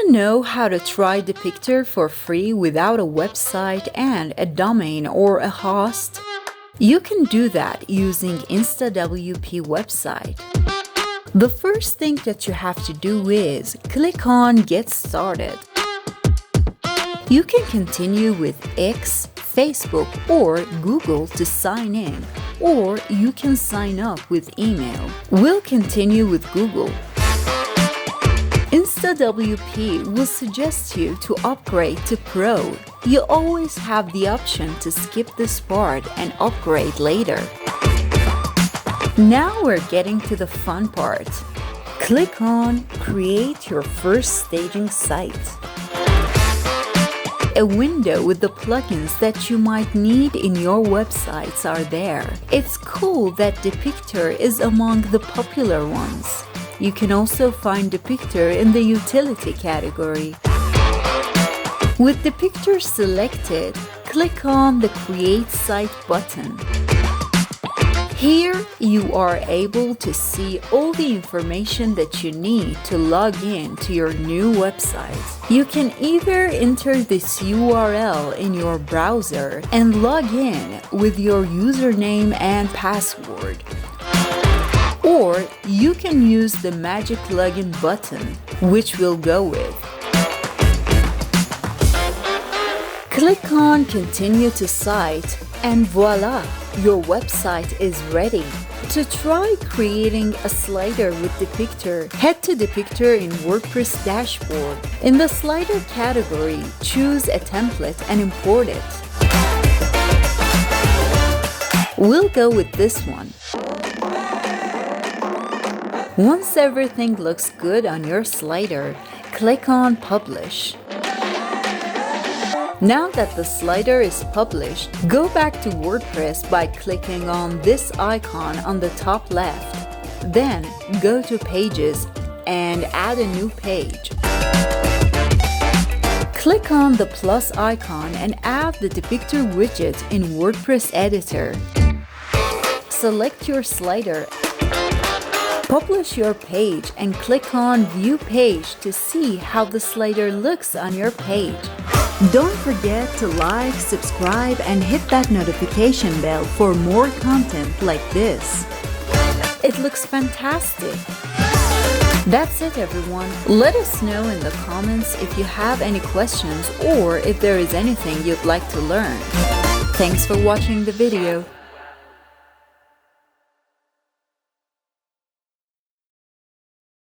to know how to try Depicter for free without a website and a domain or a host? You can do that using instaWP website. The first thing that you have to do is click on Get Started. You can continue with X, Facebook, or Google to sign in, or you can sign up with email. We'll continue with Google. instaWP will suggest you to upgrade to Pro. You always have the option to skip this part and upgrade later. Now we're getting to the fun part. Click on Create your first staging site. A window with the plugins that you might need in your websites are there. It's cool that Depicter is among the popular ones. You can also find Depicter in the utility category. With Depicter selected, click on the Create Site button. Here, you are able to see all the information that you need to log in to your new website. You can either enter this URL in your browser and log in with your username and password. Or you can use the magic login button, which we'll go with. Click on Continue to Site and voila, your website is ready. To try creating a slider with Depicter, head to Depicter in WordPress dashboard. In the slider category, choose a template and import it. We'll go with this one. Once everything looks good on your slider, click on Publish. Now that the slider is published, go back to WordPress by clicking on this icon on the top left. Then go to Pages and add a new page. Click on the plus icon and add the Depicter widget in WordPress editor. Select your slider. Publish your page and click on View Page to see how the slider looks on your page. Don't forget to like, subscribe, and hit that notification bell for more content like this. It looks fantastic. That's it, everyone. Let us know in the comments if you have any questions or if there is anything you'd like to learn. Thanks for watching the video.